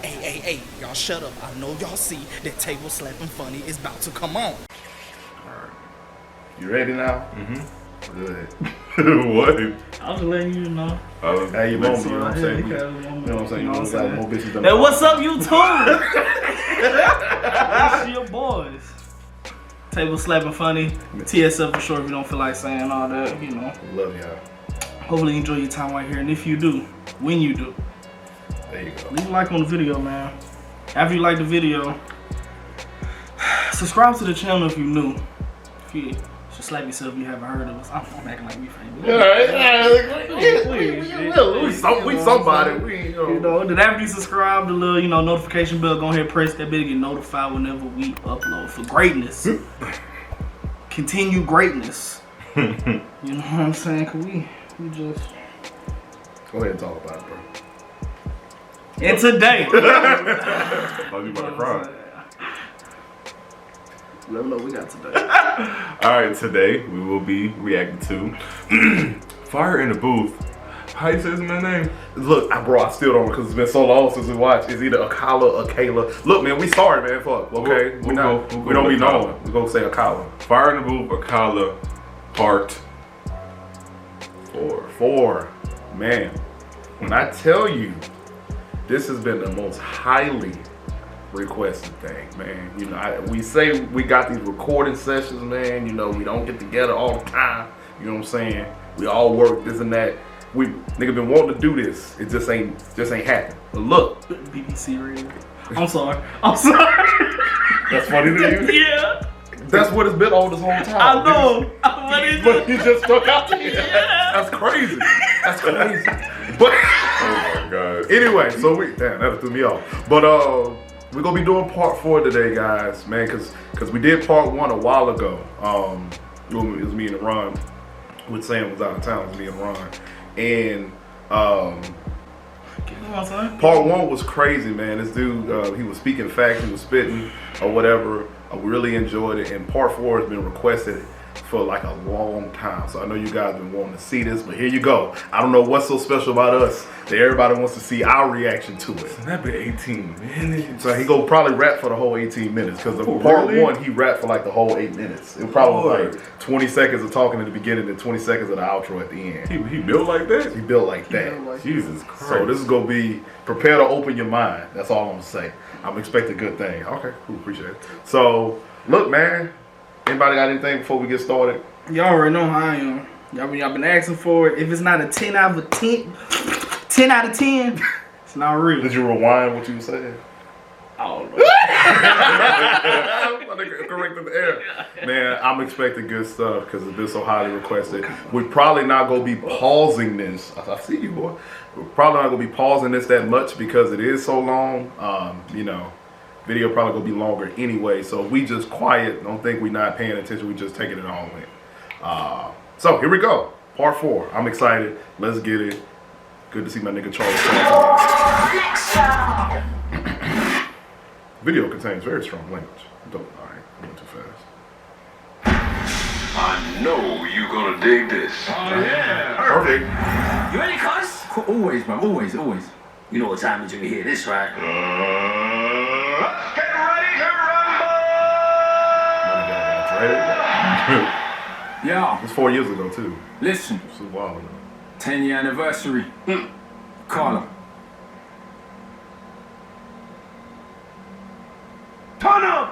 Hey, y'all shut up. I know y'all see that Table Slappin' Funny is about to come on. Alright. You ready now? Mm-hmm. Good. What? I was letting you know. Hey, you know what I'm saying? You know what I'm saying? You know what I'm saying? More bitches than hey, what's up, YouTube? It's your boys. Table Slappin' Funny. TSF for sure if you don't feel like saying all that, you know. Love y'all. Hopefully you enjoy your time right here. And if you do, when you do, there you go. Leave a like on the video, man. After you like the video, subscribe to the channel if you're new. If you should slap yourself if you haven't heard of us. I'm acting like we famous. We somebody. You know, then after you subscribe, the little, notification bell, go ahead and press that bell to get notified whenever we upload for greatness. Continue greatness. You know what I'm saying? Cause we just go ahead and talk about it, bro. And today, oh, you about to cry. Let me know what we got today. Alright, today we will be reacting to Fire in the Booth. How you say his man's name? Look, bro, I still don't because it's been so long since we watched. It's either Akala or Akala. Look, man, we sorry, man. Fuck, okay? We don't be known. We're gonna say Akala. Fire in the Booth, Akala, part 4. Man, when I tell you, this has been the most highly requested thing, man. We say we got these recording sessions, man. We don't get together all the time. You know what I'm saying? We all work this and that. We nigga been wanting to do this. It just ain't happening. But look, BBC Radio. I'm sorry. That's funny to you? Yeah. That's what it's been all this whole time. I know. But you just stuck out to you. That's crazy. But oh my god. Anyway, so that threw me off. But we're gonna be doing part 4 today, guys, man, cause we did part 1 a while ago. It was me and Ron. With Sam was out of town, it was me and Ron. And part 1 was crazy, man. This dude, he was speaking facts, he was spitting or whatever. I really enjoyed it, and part 4 has been requested for like a long time. So I know you guys been wanting to see this, but here you go. I don't know what's so special about us that everybody wants to see our reaction to it. That been 18 minutes. So he go probably rap for the whole 18 minutes because of part 1 he rapped for like the whole 8 minutes. It probably was like 20 seconds of talking at the beginning and 20 seconds of the outro at the end. He built like that? He built like that. Jesus Christ. So this is gonna be, prepare to open your mind. That's all I'm gonna say. I'm expecting good things. Okay, cool, appreciate it. So look, man, anybody got anything before we get started? Y'all already know how I am. Y'all been asking for it. If it's not a 10 out of 10, 10 out of 10, it's not real. Did you rewind what you said? Oh, correcting the air. Man, I'm expecting good stuff because it's been so highly requested. We're probably not gonna be pausing this. I see you, boy. We're probably not gonna be pausing this that much because it is so long. Video probably gonna be longer anyway. So if we just quiet, don't think we're not paying attention. We just taking it all in. So here we go. Part 4. I'm excited. Let's get it. Good to see my nigga Charles. Video contains very strong language. Don't. All right, I went too fast. I know you gonna dig this. Oh yeah. Perfect. You ready, cuz? Always, man. Always. You know what time it is when you hear this, right? Get ready to rumble! Yeah. It was 4 years ago too. Listen. This was a while ago. 10-year anniversary. Carla. Turn up!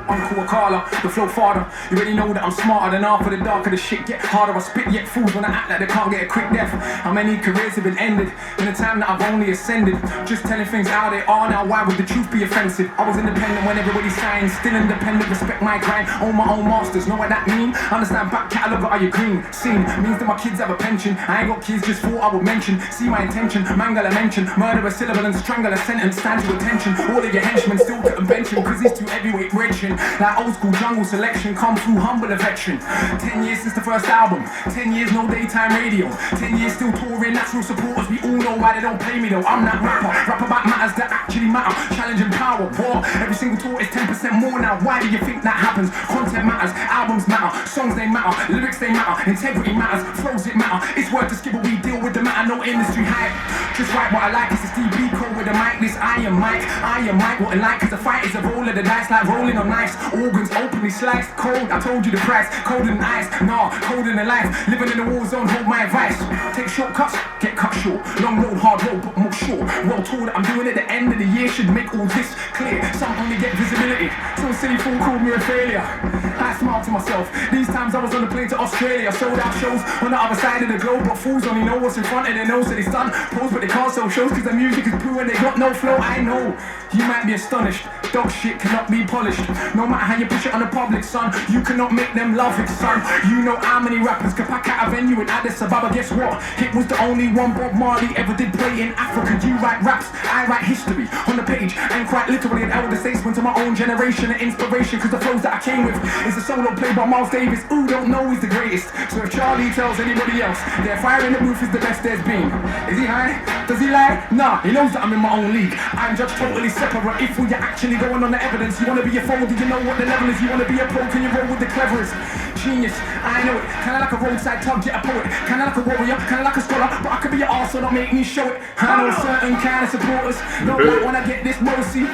Uncle Akala, the flow father. You already know that I'm smarter than half of the darker the shit get harder. I spit yet fools when I act like they can't get a quick death. How many careers have been ended in the time that I've only ascended? Just telling things how they are now, why would the truth be offensive? I was independent when everybody signed, still independent, respect my grind. Own my own masters, know what that mean? Understand back catalogue, are you green? Seen, means that my kids have a pension. I ain't got kids, just thought I would mention. See my intention, mangle a mention. Murder a syllable and strangle a sentence. Stand to attention, all of your henchmen still couldn't bench him, cause he's too heavyweight wrenching. Like old school jungle selection, come through humble affection. 10 years since the first album, 10 years no daytime radio, 10 years still touring, natural supporters. We all know why they don't play me though. I'm that rapper, rap about matters that actually matter. Challenging power, war. Every single tour is 10% more now. Why do you think that happens? Content matters, albums matter, songs they matter, lyrics they matter, integrity matters, flows it matter. It's worth the skip, but we deal with the matter, no industry hype. Just write what I like, it's a DB code with a mic. This I am Mike, what I like, cause the fight is a roll of the dice, like rolling on ice. Organs openly sliced, cold, I told you the price. Cold in the ice, nah, cold in the life. Living in the war zone, hold my advice. Take shortcuts, get cut short. Long road, hard road, but more sure. Well told that I'm doing it, the end of the year should make all this clear. Some only get visibility, some silly fool called me a failure. I smiled to myself, these times I was on the plane to Australia. Sold out shows on the other side of the globe, but fools only know what's in front of their nose. So they stun, pose, but they can't sell shows cause the music is poo and they got no flow. I know, you might be astonished, dog shit cannot be polished. No matter how you push it on the public, son, you cannot make them love it, son. You know how many rappers can pack out a venue in Addis Ababa. Guess what? It was the only one Bob Marley ever did play in Africa. You write raps, I write history on the page. And quite literally an elder statesman to my own generation. An inspiration, cause the flows that I came with is a solo play by Miles Davis. Who don't know he's the greatest. So if Charlie tells anybody else their fire in the booth is the best there's been, is he high? Does he lie? Nah, he knows that I'm in my own league. I'm just totally separate. If we're actually going on the evidence, you wanna be a fool, do you know what the level is? You wanna be a pro, can you roll with the cleverest? Genius, I know it. Kinda like a roadside tug, get a poet. Kinda like a warrior, kinda like a scholar. But I could be an arse, so don't make me show it. I know certain kind of supporters don't like when I get this mercy.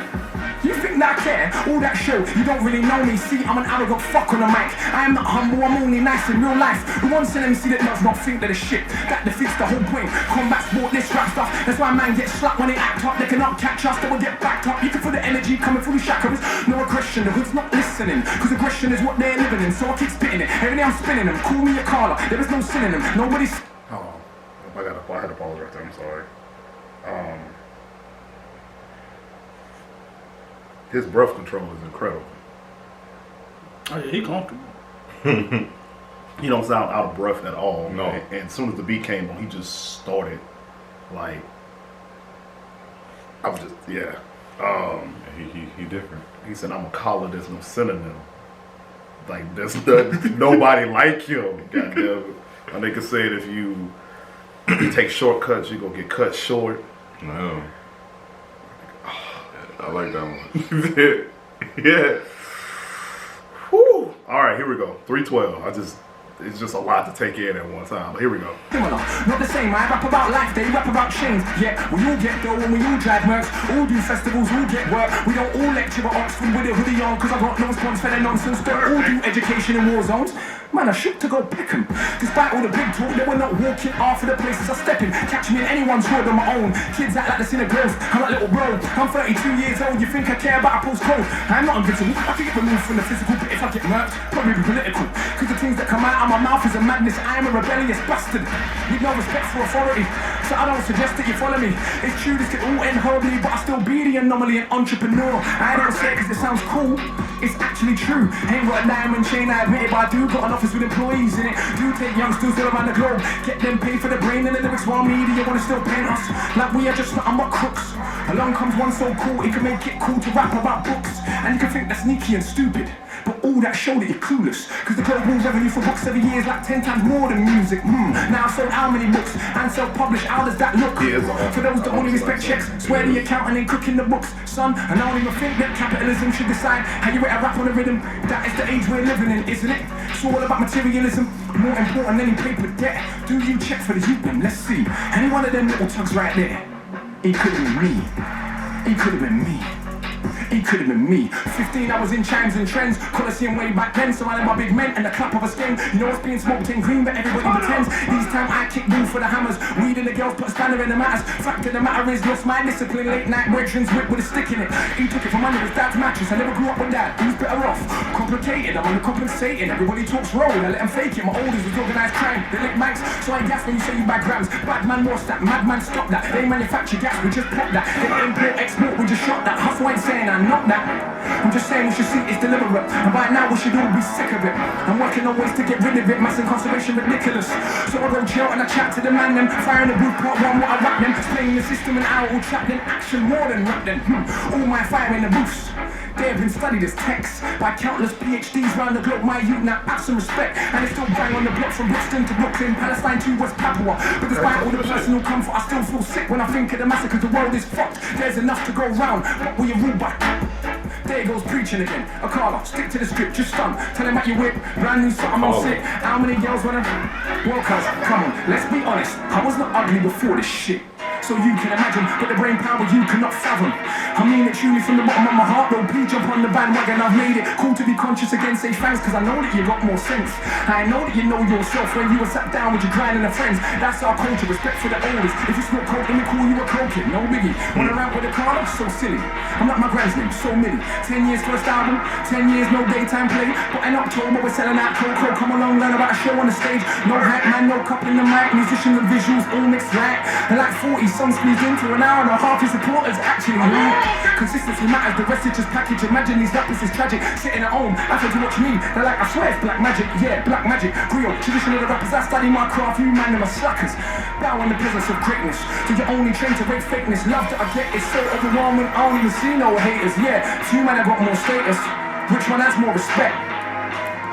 You think that I care? All that show, you don't really know me. See, I'm an arrogant fuck on the mic. I am not humble, I'm only nice in real life. Who wants an MC that does not think that it's shit? That defeats the whole point. Combat sport, this rap stuff. That's why man gets slapped when they act up. They cannot catch us, they will get backed up. You can feel the energy coming through the chakras. No aggression, the hood's not listening. Cause aggression is what they're living in. So I keep spitting it. Every day I'm spinning them. Call me Akala, there is no synonym. Nobody's. Oh, I had to pause right there. I'm sorry. His breath control is incredible. Oh yeah, he comfortable. He don't sound out of breath at all. No. And as soon as the beat came on, he just started like, I was just, yeah. He different. He said, I'm Akala, there's no synonym. Like, there's nobody like him. Goddamn it. And they could say it if you take shortcuts, you're going to get cut short. No. I like that one. Yeah. Whew. All right, here we go. 312. It's just a lot to take in at one time. But here we go. Similar, not the same. I rap about life, they rap about chains. Yeah, we all get dough and we all drive mercs. All do festivals, all get work. We don't all lecture at Oxford with a hoodie on, cause I got no response for their nonsense. Don't all do education in war zones. Man, I shook to go pick 'em. Despite all the big talk, they were not walking after the places I step in. Catch me in anyone's road on my own. Kids act like they're in a growth. I'm like little bro. I'm 32 years old. You think I care about a postcode? I'm not unbeatable. I can get removed from the physical, but if I get murked, probably be political. Cause the things that come out of my mouth is a madness. I am a rebellious bastard with no respect for authority. So I don't suggest that you follow me. It's true, this could all end horribly, but I still be the anomaly and entrepreneur. I don't say it cause it sounds cool. It's actually true. Ain't got a diamond chain, I admit it, but I do got an office with employees in it. Do take youngsters all around the globe, get them paid for the brain and the lyrics while media wanna still paint us like we are just nothing but crooks. Along comes one so cool, it can make it cool to rap about books. And you can think that's sneaky and stupid, but all that show that you're clueless. Cause the global revenue for books every year is like 10 times more than music. Now I sold how many books and self-published, how does that look? For those that only respect checks, swear the accountant ain't cooking the books, son. And I don't even think that capitalism should decide how you rate a rap on a rhythm. That is the age we're living in, isn't it? It's all about materialism, more important than any paper debt. Do you check for the youth then? Let's see. Any one of them little tugs right there, it could have been me. It could have been me. It could have been me. 15 hours in chimes and trends. Coliseum way back then, surrounded by big men and the clap of a skin. You know what's being smoked in green, but everybody pretends. These time I kick room for the hammers. Weed in the girls, put a spanner in the matters. Fact of the matter is, lost my discipline. Late night veterans whip with a stick in it. He took it from under his dad's mattress. I never grew up with that. Who's better off? Complicated, I'm undercompensating. Everybody talks roll, I let them fake it. My oldest was organised crime. They lick mics, so I gas when you say you bag grams. Bad man, what's that? Madman, stop that. They manufacture gas, we just pop that. They import, export, we just shot that. Hustle ain't saying I'm not that. I'm just saying we should see it's deliberate. And by now we should all be sick of it. I'm working on ways to get rid of it. Mass incarceration ridiculous. So I go chill and I chat to the man them. Fire in the booth, part one, what I rap them. Playing the system and I will trap them. Action more than rap them. All my fire in the booths. They have been studied as texts by countless PhDs round the globe. My youth now have some respect, and they still bang on the blocks from Boston to Brooklyn, Palestine to West Papua. But despite all the personal comfort, I still feel sick when I think of the massacre. The world is fucked. There's enough to go round. What will you rule by? There goes preaching again. Akala, stick to the script, just stun. Tell him at your whip, brand new something on sick. How many girls wanna? Well, cuz, come on, let's be honest. I was not ugly before this shit. So you can imagine, but the brain power you cannot fathom. I mean it truly from the bottom of my heart, though. Please jump on the bandwagon, I've made it. Cool to be conscious again, say thanks, cause I know that you got more sense. I know that you know yourself when you were sat down with your grinding and friends. That's our culture, respect for the elders. If you smoke coke, let me call you a croaking, no biggie. Wanna rap with a car, that's so silly. I'm not my grand's name, so milly. 10 years first album, 10 years no daytime play. But in October we're selling out Coco. Come along, learn about a show on the stage. No hat man, no cup in the mic. Musicians and visuals all mixed right. And like 40 songs squeezed into an hour and a half. His supporters actually right. Consistency matters, the rest is just package. Imagine these rappers is tragic. Sitting at home, after to watch me. They're like, I swear it's black magic. Yeah, black magic. Griot, tradition of the rappers. I study my craft. You man, them are suckers. Bow in the presence of greatness. So you're only trained to rate fakeness. Love that I get is so overwhelming. I don't even see no haters. Yeah, few man have got more status. Which one has more respect?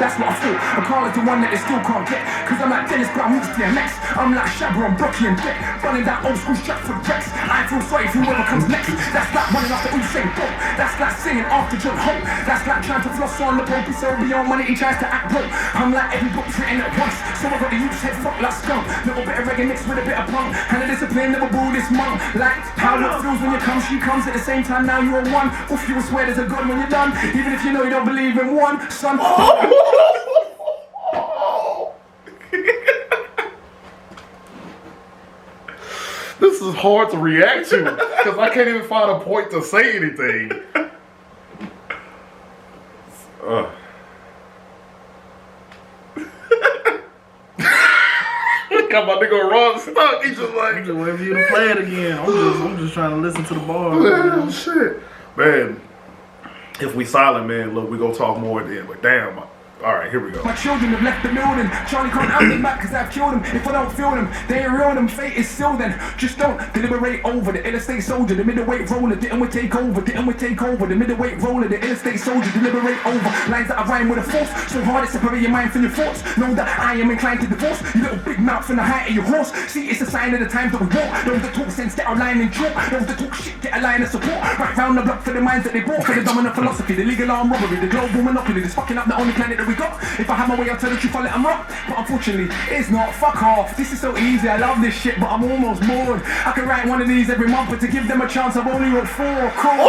That's what I thought. Akala's the one that they still can't get. Cause I'm like Dennis Brown meets DMX. I'm like Shabba and Bucky and Dick. Running that old school strap for Rex. I feel sorry for whoever comes next. That's like running after Usain Bolt. That's like singing after John Hope. That's like trying to floss on the Pope. He's so beyond money, he tries to act broke. I'm like every book's written at once. So I got the youth's head fucked like skunk. Little bit of reggae mixed with a bit of punk. And the discipline never boo this monk. Like how it feels when you come, she comes at the same time. Now you're one. Oof, you will swear there's a God when you're done. Even if you know you don't believe in one, son. This is hard to react to because I can't even find a point to say anything. Got my nigga Ron stuck. He's just like, I'm just waiting for you to play it again. I'm just trying to listen to the bar. oh, shit, man. If we silent, man, look, we gonna talk more then. But damn. All right, here we go. My children have left the building. Charlie can't have them back cause I've killed them. If I don't feel them, they ain't real them. Fate is still then. Just don't deliberate over the interstate soldier, the middleweight roller. Didn't we take over? Didn't we take over? The middleweight roller, the interstate soldier, deliberate over. Lines that I rhyme with a force. So hard it separate your mind from your thoughts. Know that I am inclined to divorce. You little big mouth from the height of your horse. See, it's a sign of the times that we walk. Those that talk sense get our line in chalk. Those that talk shit get a line of support. Right round the block for the minds that they bought. For the dominant philosophy, the legal armed robbery, the global monopoly. That's fucking up the only planet that we got. If I have my way, I'll tell the truth, I'll let them rock. But unfortunately, it's not. Fuck off. This is so easy. I love this shit, but I'm almost bored. I can write one of these every month, but to give them a chance, I've only wrote 4. Cool.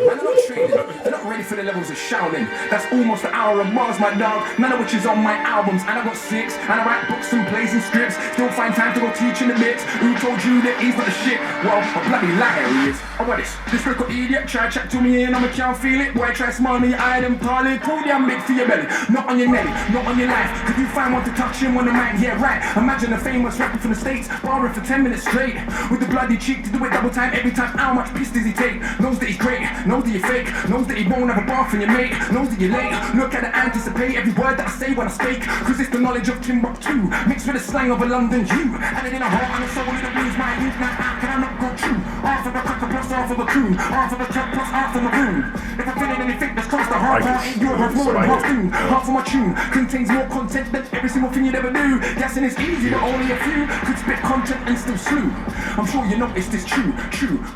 Man, they're not training. They're not ready for the levels of shouting. That's almost an hour of bars, my dog. None of which is on my albums. And I got 6. And I write books and plays and scripts. Still find time to go teach in the bits. Who told you that he's not the shit? Well, a bloody liar he is. Oh, what is this little idiot? Try to chat to me and I can't feel it. Boy, try smile me, I am parley. Too damn big for your belly. Not on your nelly, not on your life. Could you find one to touch him on the mic? Yeah, right. Imagine a famous rapper from the States, barring for 10 minutes straight. With the bloody cheek to do it double time every time. How much piss does he take? Knows that he's great, knows that you're fake, knows that he won't have a bath from your mate, knows that you're late. Look at the anticipate every word that I say when I speak. Cause it's the knowledge of Timbuktu, mixed with the slang of a London Jew. And it in a heart and a soul in the blues, my youth. Now how can I not go true? Half of a cracker plus half of a coon, half of a truck plus half of a room. If I'm feeling anything that's close to half, I ain't your half more than half soon. Half of my tune contains more content than every single thing you'd ever do. Guessing it's easy, but only a few could spit content and still slew. I'm sure you noticed this true.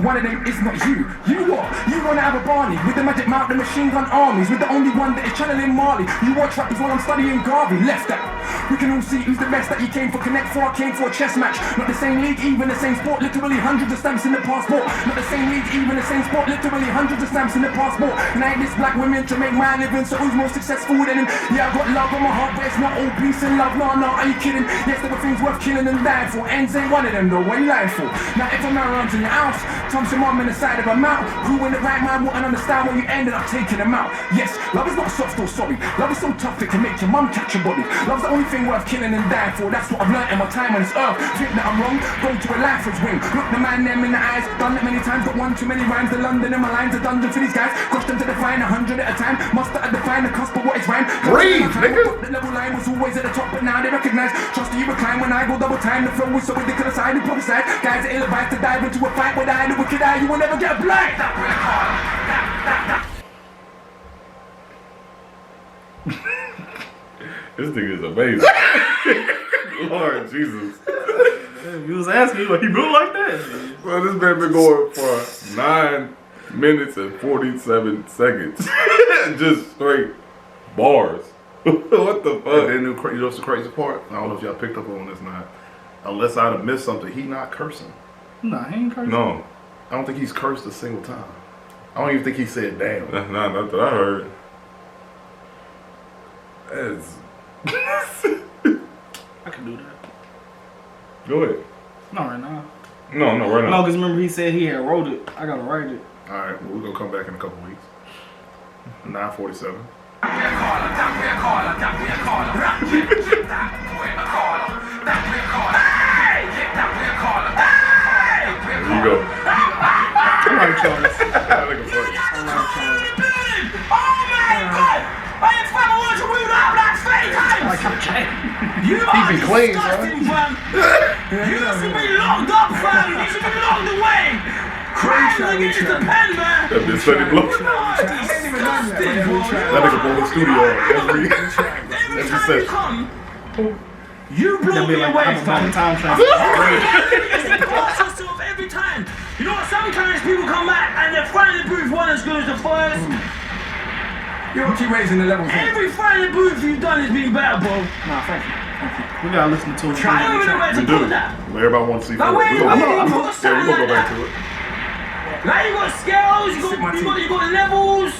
One of them is not you. You what? You wanna have a Barney with the magic mount, the machine gun armies, with the only one that is channeling Marley. You watch rap while I'm studying Garvey. Left that. We can all see who's the best that you came for. Connect for, I came for a chess match. Not the same league, even the same sport. Literally hundreds of stamps in the passport. Not the same league, even the same sport. Literally hundreds of stamps in the passport. And I ain't this black women to make my living. So who's more successful than him? Yeah, I got love on my heart, but it's not all peace and love. No, are you kidding? Yes, there were things worth killing and dying for. Ends ain't one of them though. What you lying for? Now if a man runs in your house, Tom's your mum in the side of a mouth. Who in the right mind wouldn't understand when you ended up taking them out? Yes, love is not soft or sorry. Love is so tough it can make your mum catch your body. Love's the only thing worth killing and dying for. That's what I've learned in my time on this earth. Think that I'm wrong? Go to a lifeless wing. Look the man them in the eyes. Done it many times, got one too many rhymes. The London and my lines are dungeon for these guys. Crush them to define 100 at a time. Muster at define the cusp of what is rhyme. Breathe, nigga. The level line was always at the top, but now they recognize. Trust you recline when I go double time. The flow is so ridiculous, I do prophesize. Guys are ill advised to dive into a fight with I, the wicked eye. You will never get a blind. This thing is amazing. Lord Jesus. If you was asking me, like, he built like that. Well, this man been going for 9 minutes and 47 seconds. Just straight bars. What the fuck? And then you know what's the crazy part? I don't know if y'all picked up on this not. Unless I'd have missed something, he not cursing. Nah, he ain't cursing. No. I don't think he's cursed a single time. I don't even think he said damn. That's not that I heard. That's... I can do that. Go ahead. Not right now. No, right No, now. because remember he said he had wrote it. I gotta write it. Alright, well, we're gonna come back in a couple weeks. 9:47. There you go. I like Charles. That nigga funny. I like Charles. I like how Jay. You He be clean, disgusting, son. fam. You should be locked up, fam. You should be locked away. Crying against the pen, man. That bitch Sunny Blow. That nigga blow the studio every session. Come, you blow That'd be me like away, I'm a fam. time travel. You cross yourself every time. You know what? Sometimes people come back and their final booth one as good as the first. You keep raising the levels. Every final booth you've done has been better, bro. Nah, thank you. We gotta listen to it. I don't even know where to We do. put that. Well, everybody wants to see. Now We're wait, gonna wait, go- put yeah, something we're gonna go like back that. to it. Now you got scales, you got levels.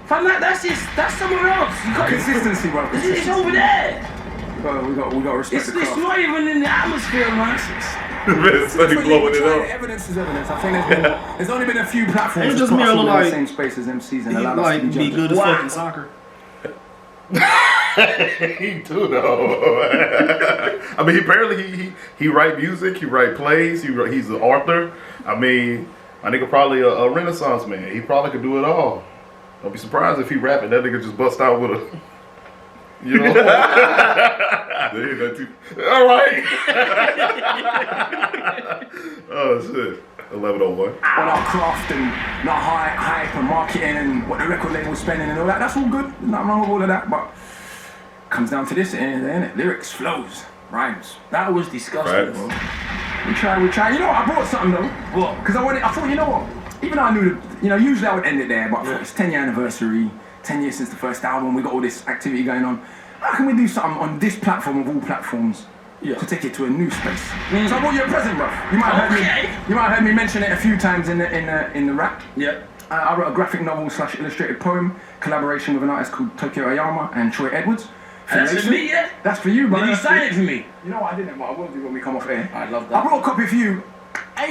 Fam, that's somewhere else. You got, Consistency, bro. it's over there. We got to respect It's the craft. not even in the atmosphere, man. Man, Sunny blowing it up. Evidence is evidence. I think there's only been a few platforms It's just that me put us a all little in the like- same space as MCs and He allow us like to be be judges. good as Wow. fucking soccer. He do though. I mean, he write music, he write plays, he's an author. I mean, my nigga probably a Renaissance man. He probably could do it all. Don't be surprised if he rap and that nigga just bust out with a, you know. All right. Oh shit. 11:01. On our craft and not hype and marketing and what the record label's spending and all that. That's all good. There's nothing wrong with all of that. But comes down to this, innit? Lyrics, flows, rhymes. That was disgusting, Right. bro. We try. You know what? I brought something though. What? Because I thought, you know what? Even though I knew, usually I would end it there, but I thought it's 10-year anniversary, 10 years since the first album, we got all this activity going on. How can we do something on this platform of all platforms to take it to a new space? So I brought you a present, bro. You might have heard me mention it a few times in the rap. Yeah. I wrote a graphic novel / illustrated poem, collaboration with an artist called Tokyo Ayama and Troy Edwards. That's for me, yeah? That's for you, bro. Did you That's sign for it for me? You know what? I didn't, but I will do when we come off air. I love I that. brought a copy for you,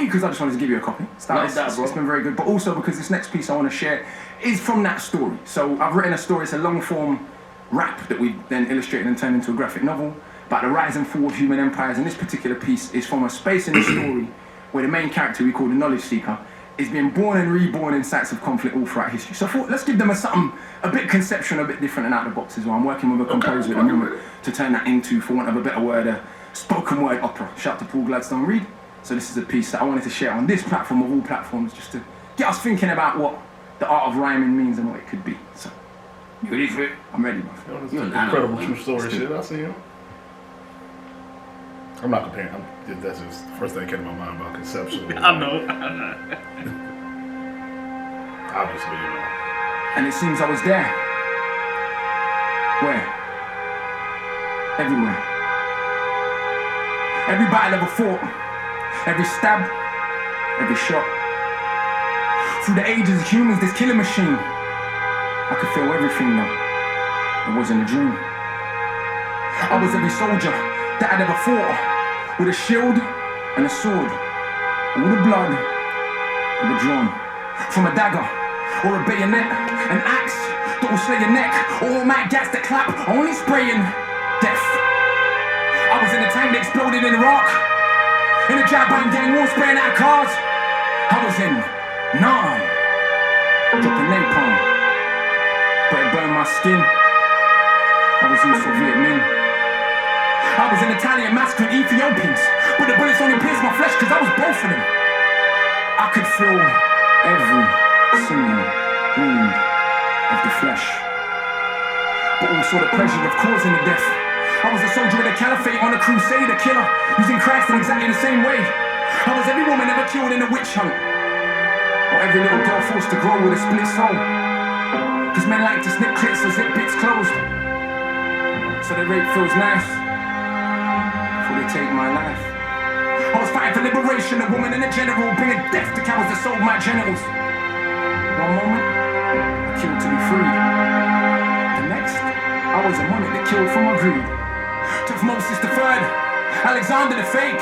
because I just wanted to give you a copy. Love that, bro. It's been very good, but also because this next piece I want to share is from that story. So I've written a story, it's a long form rap that we then illustrated and turned into a graphic novel about the rise and fall of human empires, and this particular piece is from a space in the story where the main character we call the knowledge seeker is being born and reborn in sites of conflict all throughout history. So I thought, let's give them something a bit conceptual, a bit different and out of the box as well. I'm working with a composer at the moment to turn that into, for want of a better word, a spoken word opera. Shout out to Paul Gladstone Reed. So this is a piece that I wanted to share on this platform of all platforms, just to get us thinking about what the art of rhyming means and what it could be. So, you ready for it? I'm ready, bro. You're an incredible true story shit. I see him. I'm not comparing. That's just the first thing that came to my mind about conceptual. I know. Obviously, you know. And it seems I was there. Where? Everywhere. Every battle ever fought, every stab, every shot. Through the ages of humans, this killing machine. I could feel everything though. It wasn't a dream. I was every soldier that I'd ever fought, with a shield and a sword. All the blood ever drawn. From a dagger or a bayonet, an axe that will slay your neck, or automatic gas that clap, only spraying death. I was in a tank that exploded in Iraq, in a jab-bang gang war spraying out cars. I was in Nam, dropping napalm, but it burned my skin. I was also Vietnam. I was in Italian massacring Ethiopians, but the bullets only pierced my flesh because I was both of them. I could feel every single wound of the flesh, but also saw the pleasure of causing the death. I was a soldier of the caliphate on a crusade, a killer, using Christ in exactly the same way. I was every woman ever killed in a witch hunt, or every little girl forced to grow with a split soul. Cause men like to snip clits or zip bits closed, so their rape feels nice before they take my life. I was fighting for liberation, a woman and a general, bringing death to cowards that sold my genitals. One moment, I killed to be freed. The next, I was a monarch that killed for my greed. Tutmosis III, Alexander the Fake,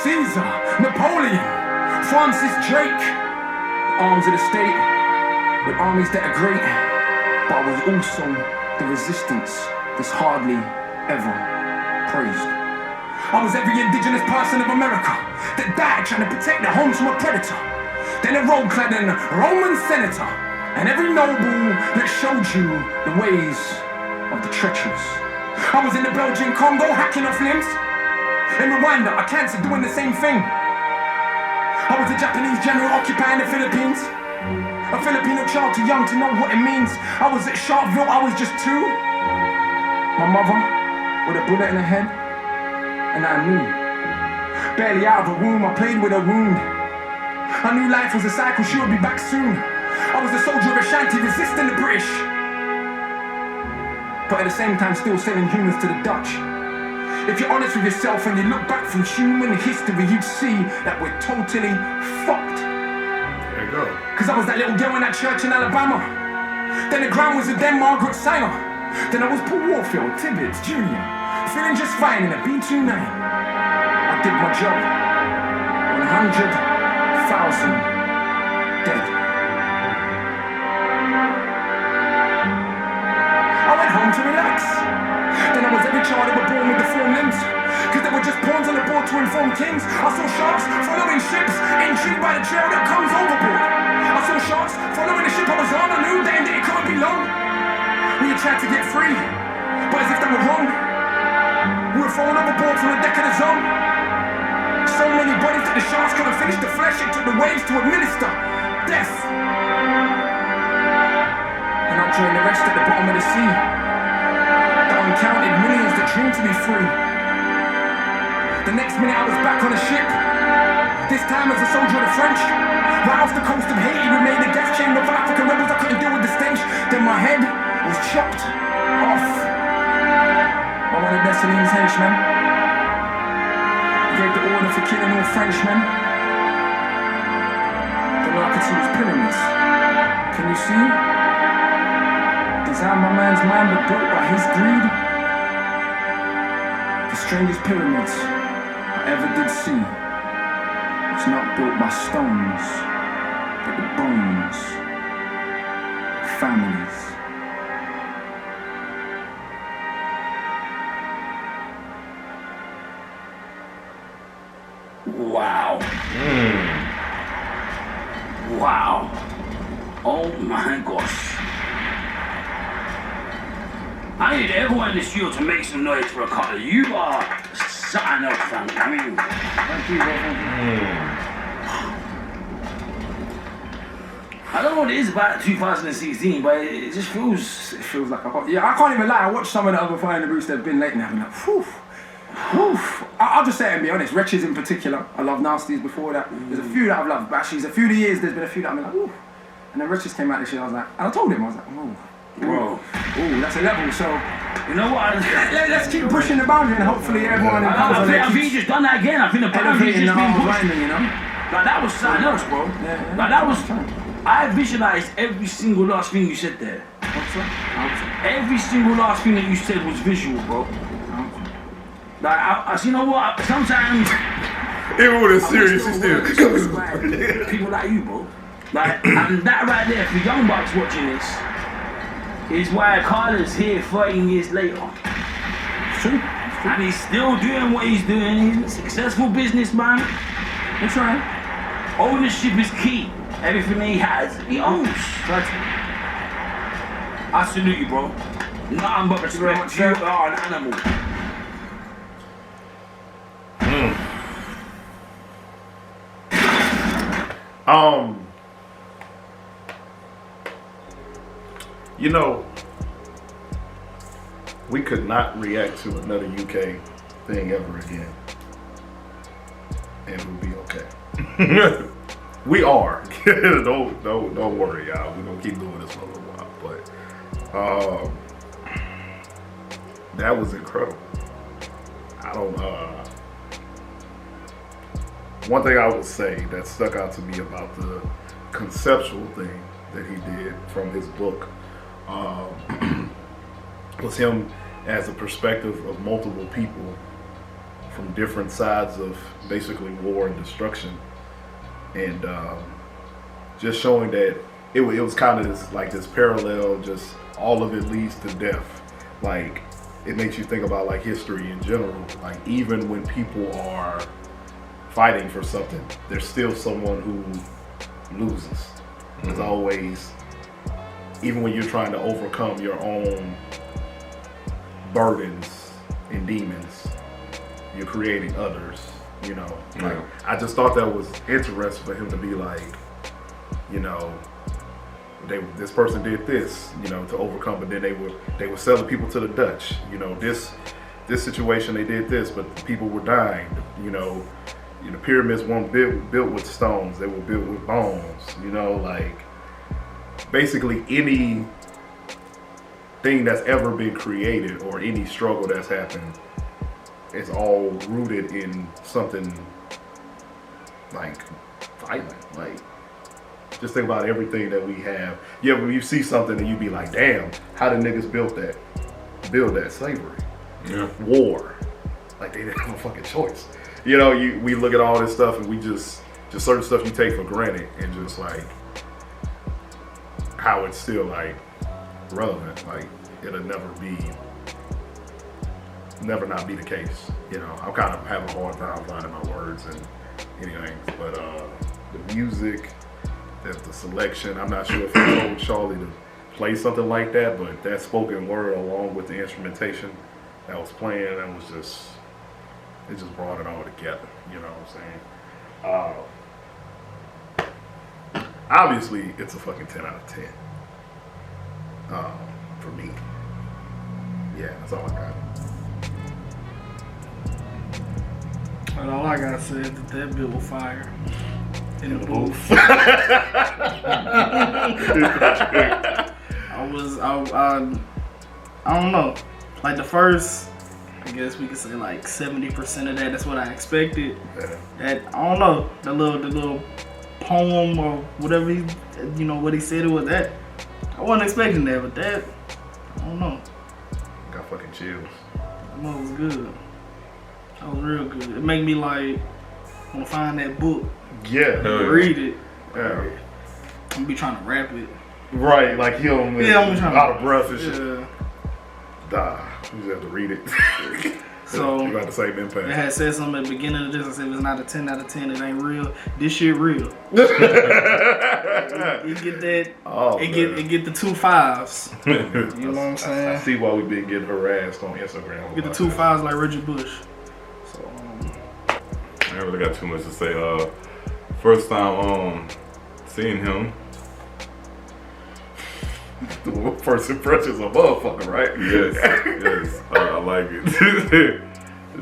Caesar, Napoleon, Francis Drake. The arms of the state, with armies that are great, but I was also the resistance that's hardly ever praised. I was every indigenous person of America that died trying to protect their homes from a predator. Then a robe-clad Roman senator, and every noble that showed you the ways of the treacherous. I was in the Belgian Congo hacking off limbs. In Rwanda, a cancer doing the same thing. I was a Japanese general occupying the Philippines. A Filipino child too young to know what it means. I was at Sharpeville, I was just 2. My mother with a bullet in her head, and I knew. Barely out of a womb, I played with a wound. I knew life was a cycle, she would be back soon. I was a soldier of Ashanti resisting the British, but at the same time still selling humans to the Dutch. If you're honest with yourself and you look back through human history, you'd see that we're totally fucked. There you go. Cause I was that little girl in that church in Alabama. Then the ground was a then Margaret Sanger. Then I was Paul Warfield, Tibbets, Jr. Feeling just fine in a B-29. I did my job. 100,000 dead. I went home to relax. Then I was every child that were born with the 4 limbs. Cause they were just pawns on the board to inform kings. I saw sharks following ships, intrigued by the trail that comes overboard. I saw sharks following the ship I was on. I knew then that it couldn't be long. We had tried to get free, but as if they were wrong. We were thrown overboard from the deck of the Zone. So many bodies that the sharks couldn't finish the flesh. It took the waves to administer death. And I joined the rest at the bottom of the sea. The uncounted millions that dreamed to be free. The next minute I was back on a ship. This time as a soldier of the French. Right off the coast of Haiti, we made the death chamber for African rebels. I couldn't deal with the stench. Then my head was chopped off by one of Destiny's henchmen. He gave the order for killing all Frenchmen. Then all I could see was pyramids. Can you see? Designed by man's mind but built by his greed. The strangest pyramids I ever did see was not built by stones, but the bones of families. Wow. Wow. Oh my gosh. I need everyone in this studio to make some noise for Akala. You are something else, fam. I mean, thank you, bro. I don't know what it is about 2016, but it just feels... It feels like I can't even lie. I watched some of the other Fire in the Roost that have been lately and I'm like, whew. I'll just say it and be honest, Wretches in particular, I love Nasties before that. There's a few that I've loved, but actually there's a few of the years there's been a few that I'm like, ooh. And then Wretches came out this year, I was like, and I told him, I was like, ooh. Bro. Ooh, that's a level, so... You know what? Let's keep pushing the boundary and hopefully everyone in I think he's just done that again. I think the boundary's just been pushed. Rhyming, you know? Like that was something else, bro. Yeah. Like that was... I visualized every single last thing you said there. Every single last thing that you said was visual, bro. Like, you know what? Sometimes... Even with a serious, you still... People like you, bro. Like, and that right there, for young bucks watching this, is why Akala's here 13 years later. True. And he's still doing what he's doing. He's a successful businessman. That's right. Ownership is key. Everything he has, he owns. Right. I salute you, bro. Nothing but respect. You are an animal. You know, we could not react to another UK thing ever again, and we'll be okay. We are. don't worry, y'all. We're gonna keep doing this for a little while, but that was incredible. I don't. One thing I would say that stuck out to me about the conceptual thing that he did from his book was him as a perspective of multiple people from different sides of basically war and destruction, and just showing that it was kind of this parallel, just all of it leads to death. Like, it makes you think about like history in general. Like, even when people are fighting for something, there's still someone who loses. There's always, even when you're trying to overcome your own burdens and demons, you're creating others, you know. Like, I just thought that was interesting for him to be like, you know, this person did this, you know, to overcome, but then they were selling people to the Dutch, you know, this situation they did this, but people were dying, you know. The pyramids weren't built with stones, they were built with bones, you know. Like, basically any thing that's ever been created or any struggle that's happened, it's all rooted in something like violent. Like, just think about everything that we have. Yeah, when you see something and you be like, damn, how did niggas build that? Slavery. Yeah. War. Like, they didn't have a fucking choice. You know, we look at all this stuff and we just certain stuff you take for granted, and just like how it's still like relevant. Like, it'll never not be the case. You know, I'm kind of having a hard time finding my words and anything, but the music, the selection, I'm not sure if I told Charlie to play something like that, but that spoken word along with the instrumentation that was playing, that was just, it just brought it all together, you know what I'm saying? Obviously, it's a fucking 10 out of 10 for me. Yeah, that's all I got. And all I gotta say is that bit was fire. In the booth. I don't know. Like, the first, I guess we could say like 70% of that's what I expected. Yeah. That, I don't know, the little poem or whatever what he said it was, that I wasn't expecting that, but that, I don't know. Got fucking chills. That one was good. That was real good. It made me like wanna find that book. Yeah. Read it. Yeah. I'm gonna be trying to rap it. Right, like him, I'm trying out of breath and shit. Yeah. Nah, you just have to read it. So you got the same impact. I had said something at the beginning of this. I said if it's not a 10 out of 10, it ain't real. This shit real. You get that. Oh, it get the 2 5s. You know what I'm saying? I see why we've been getting harassed on Instagram. Get the 2 5s like Reggie Bush. So I ain't really got too much to say. First time seeing him. First impression's a motherfucker, right? Yes, I like it.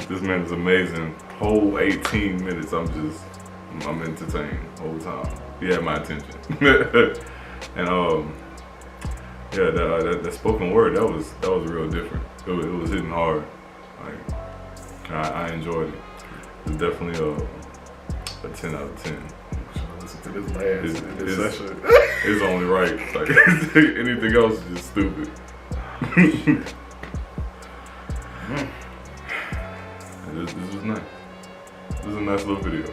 This man is amazing. Whole 18 minutes, I'm entertained the whole time. He had my attention. And that spoken word, that was real different. It was hitting hard. Like, I enjoyed it. It's definitely a 10 out of 10. Listen to this last session. It's only right. Like, anything else is just stupid. This was nice. This is a nice little video.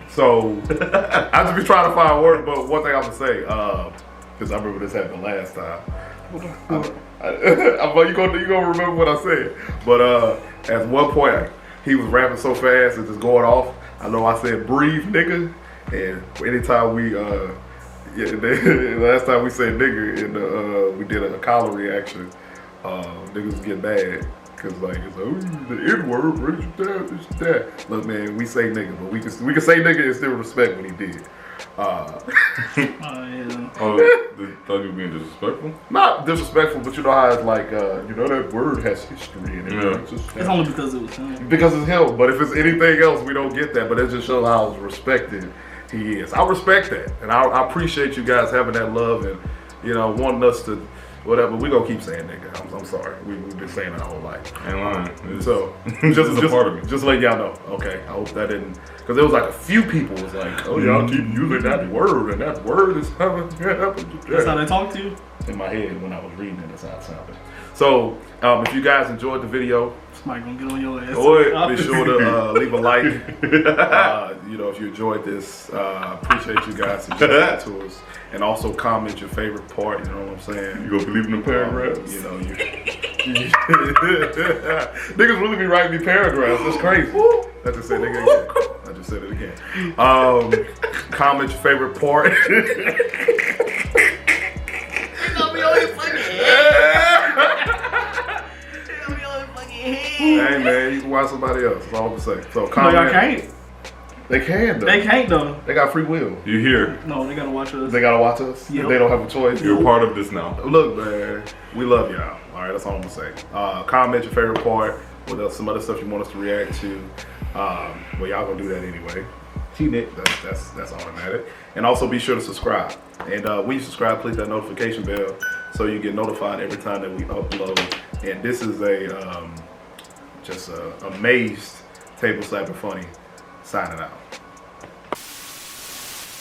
So I just be trying to find words, but one thing I'm gonna say, because I remember this happened last time. You gonna remember what I said? But at one point he was rapping so fast and just going off. I know I said breathe, nigga, and anytime we last time we said nigga and we did a Akala reaction, niggas get mad. Cause like it's like, oh, the N-word, British that. Look, man, we say nigga, but we can say nigga and still respect what he did. Yeah. Oh, they thought you were being disrespectful? Not disrespectful, but you know how it's like, you know, that word has history in it. Yeah. It's only because it was him. Because it's him. But if it's anything else, we don't get that. But it just shows how respected he is. I respect that. And I appreciate you guys having that love and, you know, wanting us to, whatever. We're going to keep saying that, guys. I'm sorry. We've been saying it our whole life. Ain't lying. So, It's a part of me. Just let y'all know. Okay. I hope that didn't, because there was like a few people was like, oh, y'all keep using that word, and that word is having. That's how they talk to you? In my head when I was reading it, that's how it sounded. So, if you guys enjoyed the video, Somebody gonna get on your ass. be sure to leave a like. You know, if you enjoyed this, appreciate you guys suggesting to us, and also comment your favorite part. You know what I'm saying? You gonna believe in the paragraphs? You know, niggas really be writing me paragraphs. That's crazy. I just said it again. I just said it again. Comment your favorite part. Hey man, you can watch somebody else. That's all I'm saying. So No, comment. y'all can't. They can though. They can't though. They got free will. You here? No, they gotta watch us. They gotta watch us. Yep. They don't have a choice. You're a part of this now. Look, man, we love y'all. All right, that's all I'm gonna say. Comment your favorite part. What else? Some other stuff you want us to react to. Well, y'all gonna do that anyway. That's automatic. And also be sure to subscribe. And when you subscribe, click that notification bell so you get notified every time that we upload. And this is a just a amazed Table Slappin' Funny signing out.